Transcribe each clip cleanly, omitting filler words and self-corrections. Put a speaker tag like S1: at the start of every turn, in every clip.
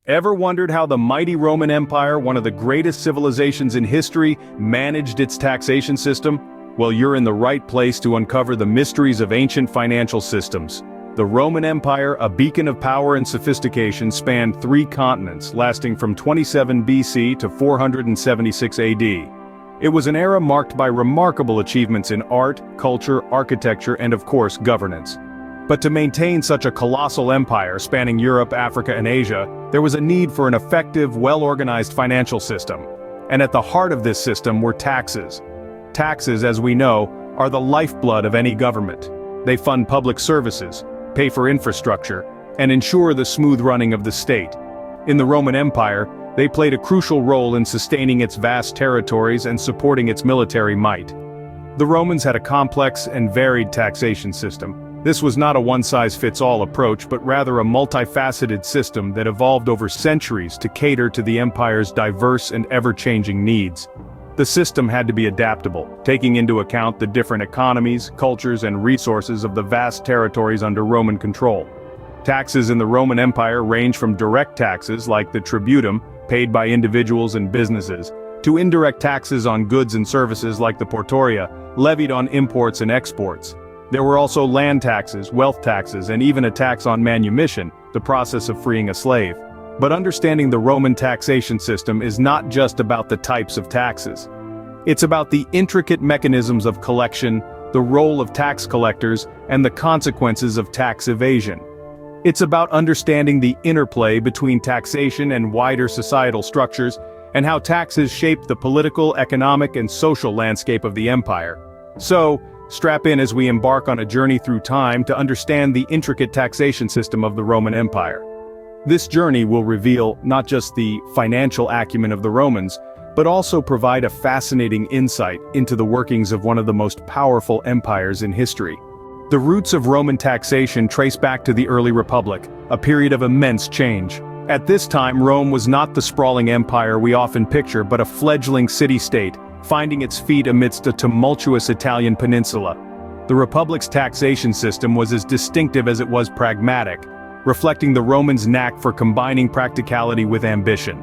S1: Ever wondered how the mighty Roman Empire, one of the greatest civilizations in history, managed its taxation system? Well, you're in the right place to uncover the mysteries of ancient financial systems. The Roman Empire, a beacon of power and sophistication, spanned 3 continents, lasting from 27 BC to 476 AD. It was an era marked by remarkable achievements in art, culture, architecture, and of course, governance. But to maintain such a colossal empire spanning Europe, Africa, and Asia, there was a need for an effective, well-organized financial system. And at the heart of this system were taxes. Taxes, as we know, are the lifeblood of any government. They fund public services, pay for infrastructure, and ensure the smooth running of the state. In the Roman Empire, they played a crucial role in sustaining its vast territories and supporting its military might. The Romans had a complex and varied taxation system. This was not a one-size-fits-all approach, but rather a multifaceted system that evolved over centuries to cater to the empire's diverse and ever-changing needs. The system had to be adaptable, taking into account the different economies, cultures, and resources of the vast territories under Roman control. Taxes in the Roman Empire range from direct taxes like the tributum, paid by individuals and businesses, to indirect taxes on goods and services like the portoria, levied on imports and exports. There were also land taxes, wealth taxes, and even a tax on manumission, the process of freeing a slave. But understanding the Roman taxation system is not just about the types of taxes. It's about the intricate mechanisms of collection, the role of tax collectors, and the consequences of tax evasion. It's about understanding the interplay between taxation and wider societal structures, and how taxes shape the political, economic, and social landscape of the empire. So, strap in as we embark on a journey through time to understand the intricate taxation system of the Roman Empire. This journey will reveal not just the financial acumen of the Romans, but also provide a fascinating insight into the workings of one of the most powerful empires in history. The roots of Roman taxation trace back to the early Republic, a period of immense change. At this time, Rome was not the sprawling empire we often picture, but a fledgling city-state, finding its feet amidst a tumultuous Italian peninsula. The Republic's taxation system was as distinctive as it was pragmatic, reflecting the Romans' knack for combining practicality with ambition.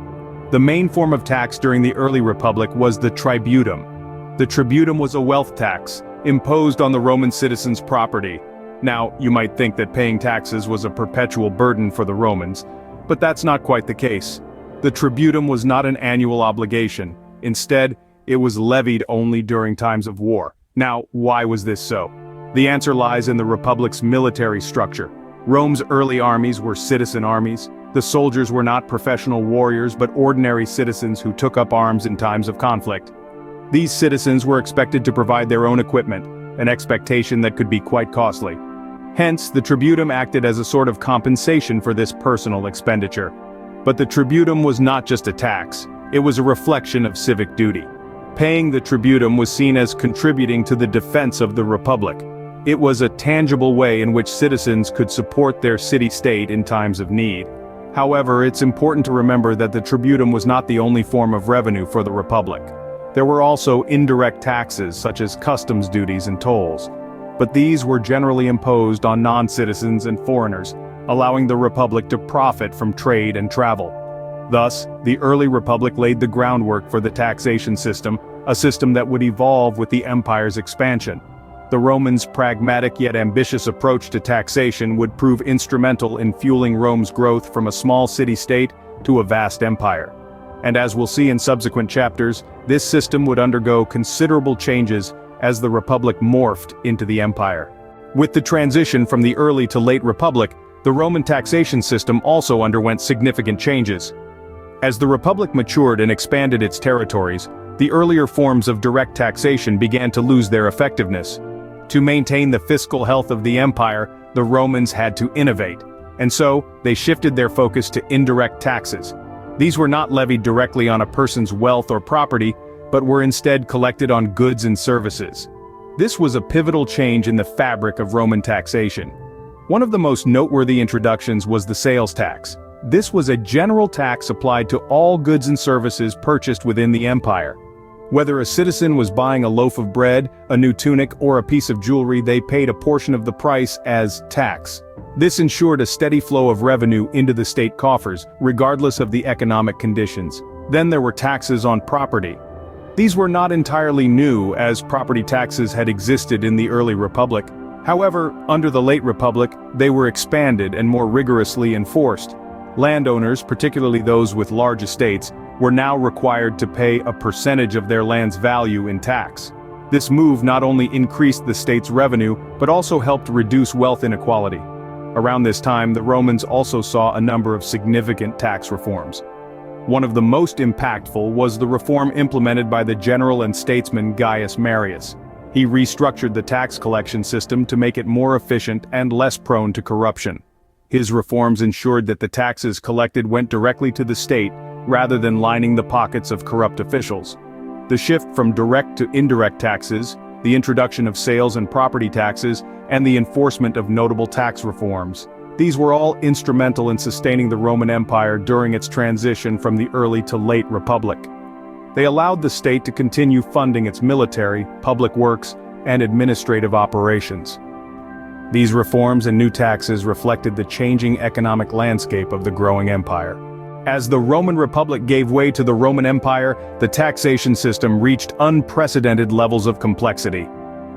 S1: The main form of tax during the early Republic was the tributum. The tributum was a wealth tax, imposed on the Roman citizens' property. Now, you might think that paying taxes was a perpetual burden for the Romans, but that's not quite the case. The tributum was not an annual obligation. Instead, it was levied only during times of war. Now, why was this so? The answer lies in the Republic's military structure. Rome's early armies were citizen armies. The soldiers were not professional warriors but ordinary citizens who took up arms in times of conflict. These citizens were expected to provide their own equipment, an expectation that could be quite costly. Hence, the tributum acted as a sort of compensation for this personal expenditure. But the tributum was not just a tax, it was a reflection of civic duty. Paying the tributum was seen as contributing to the defense of the Republic. It was a tangible way in which citizens could support their city-state in times of need. However, it's important to remember that the tributum was not the only form of revenue for the Republic. There were also indirect taxes such as customs duties and tolls. But these were generally imposed on non-citizens and foreigners, allowing the Republic to profit from trade and travel. Thus, the early Republic laid the groundwork for the taxation system, a system that would evolve with the empire's expansion. The Romans' pragmatic yet ambitious approach to taxation would prove instrumental in fueling Rome's growth from a small city-state to a vast empire. And as we'll see in subsequent chapters, this system would undergo considerable changes as the Republic morphed into the empire. With the transition from the early to late Republic, the Roman taxation system also underwent significant changes. As the Republic matured and expanded its territories, the earlier forms of direct taxation began to lose their effectiveness. To maintain the fiscal health of the empire, the Romans had to innovate, and so they shifted their focus to indirect taxes. These were not levied directly on a person's wealth or property, but were instead collected on goods and services. This was a pivotal change in the fabric of Roman taxation. One of the most noteworthy introductions was the sales tax. This was a general tax applied to all goods and services purchased within the empire. Whether a citizen was buying a loaf of bread, a new tunic, or a piece of jewelry, they paid a portion of the price as tax. This ensured a steady flow of revenue into the state coffers, regardless of the economic conditions. Then there were taxes on property. These were not entirely new, as property taxes had existed in the early Republic. However, under the late Republic, they were expanded and more rigorously enforced. Landowners, particularly those with large estates, were now required to pay a percentage of their land's value in tax. This move not only increased the state's revenue, but also helped reduce wealth inequality. Around this time, the Romans also saw a number of significant tax reforms. One of the most impactful was the reform implemented by the general and statesman Gaius Marius. He restructured the tax collection system to make it more efficient and less prone to corruption. His reforms ensured that the taxes collected went directly to the state, rather than lining the pockets of corrupt officials. The shift from direct to indirect taxes, the introduction of sales and property taxes, and the enforcement of notable tax reforms. These were all instrumental in sustaining the Roman Empire during its transition from the early to late Republic. They allowed the state to continue funding its military, public works, and administrative operations. These reforms and new taxes reflected the changing economic landscape of the growing empire. As the Roman Republic gave way to the Roman Empire, the taxation system reached unprecedented levels of complexity.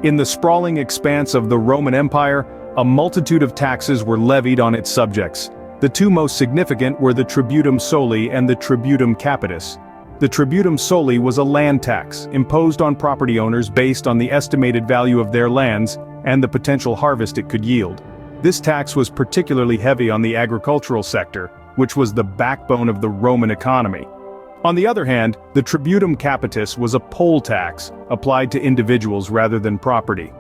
S1: In the sprawling expanse of the Roman Empire, a multitude of taxes were levied on its subjects. The two most significant were the Tributum Soli and the Tributum Capitis. The Tributum Soli was a land tax, imposed on property owners based on the estimated value of their lands and the potential harvest it could yield. This tax was particularly heavy on the agricultural sector, which was the backbone of the Roman economy. On the other hand, the Tributum Capitis was a poll tax, applied to individuals rather than property.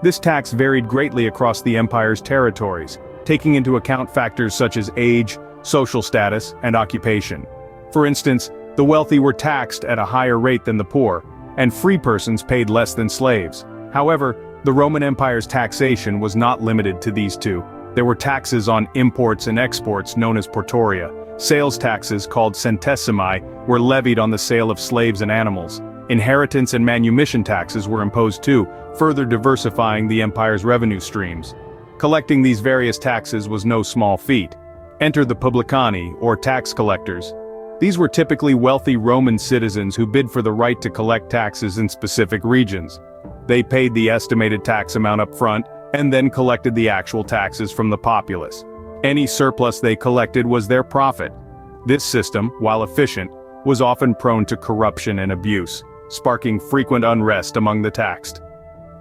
S1: This tax varied greatly across the empire's territories, taking into account factors such as age, social status, and occupation. For instance, the wealthy were taxed at a higher rate than the poor, and free persons paid less than slaves. However, the Roman Empire's taxation was not limited to these two. There were taxes on imports and exports known as portoria. Sales taxes, called centesimi, were levied on the sale of slaves and animals. Inheritance and manumission taxes were imposed too, further diversifying the empire's revenue streams. Collecting these various taxes was no small feat. Enter the publicani, or tax collectors. These were typically wealthy Roman citizens who bid for the right to collect taxes in specific regions. They paid the estimated tax amount up front, and then collected the actual taxes from the populace. Any surplus they collected was their profit. This system, while efficient, was often prone to corruption and abuse, sparking frequent unrest among the taxed.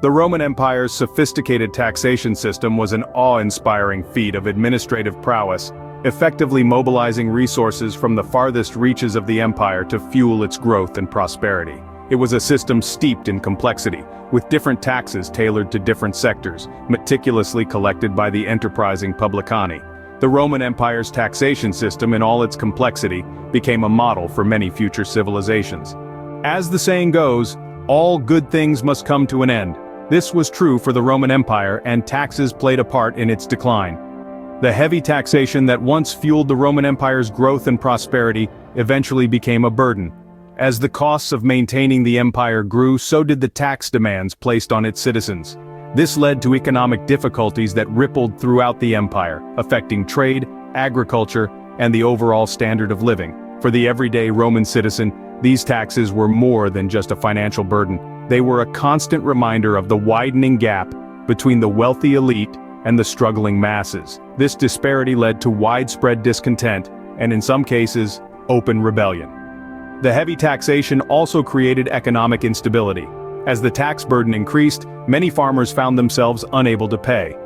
S1: The Roman Empire's sophisticated taxation system was an awe-inspiring feat of administrative prowess, effectively mobilizing resources from the farthest reaches of the empire to fuel its growth and prosperity. It was a system steeped in complexity, with different taxes tailored to different sectors, meticulously collected by the enterprising publicani. The Roman Empire's taxation system in all its complexity became a model for many future civilizations. As the saying goes, all good things must come to an end. This was true for the Roman Empire, and taxes played a part in its decline. The heavy taxation that once fueled the Roman Empire's growth and prosperity eventually became a burden. As the costs of maintaining the empire grew, so did the tax demands placed on its citizens. This led to economic difficulties that rippled throughout the empire, affecting trade, agriculture, and the overall standard of living. For the everyday Roman citizen, these taxes were more than just a financial burden. They were a constant reminder of the widening gap between the wealthy elite and the struggling masses. This disparity led to widespread discontent, and in some cases, open rebellion. The heavy taxation also created economic instability. As the tax burden increased, many farmers found themselves unable to pay.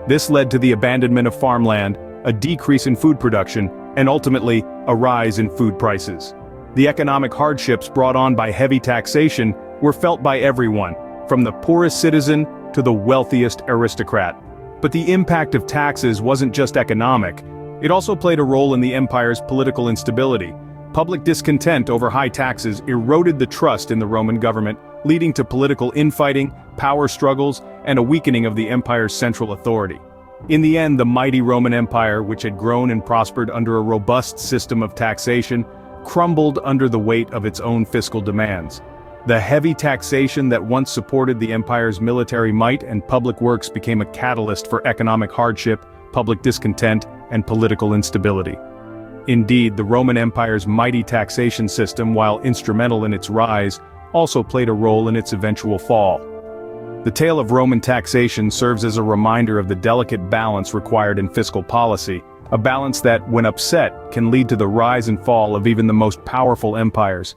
S1: This led to the abandonment of farmland, a decrease in food production, and ultimately, a rise in food prices. The economic hardships brought on by heavy taxation were felt by everyone, from the poorest citizen to the wealthiest aristocrat. But the impact of taxes wasn't just economic. It also played a role in the empire's political instability. Public discontent over high taxes eroded the trust in the Roman government, leading to political infighting, power struggles, and a weakening of the empire's central authority. In the end, the mighty Roman Empire, which had grown and prospered under a robust system of taxation, crumbled under the weight of its own fiscal demands. The heavy taxation that once supported the empire's military might and public works became a catalyst for economic hardship, public discontent, and political instability. Indeed, the Roman Empire's mighty taxation system, while instrumental in its rise, also played a role in its eventual fall. The tale of Roman taxation serves as a reminder of the delicate balance required in fiscal policy, a balance that, when upset, can lead to the rise and fall of even the most powerful empires.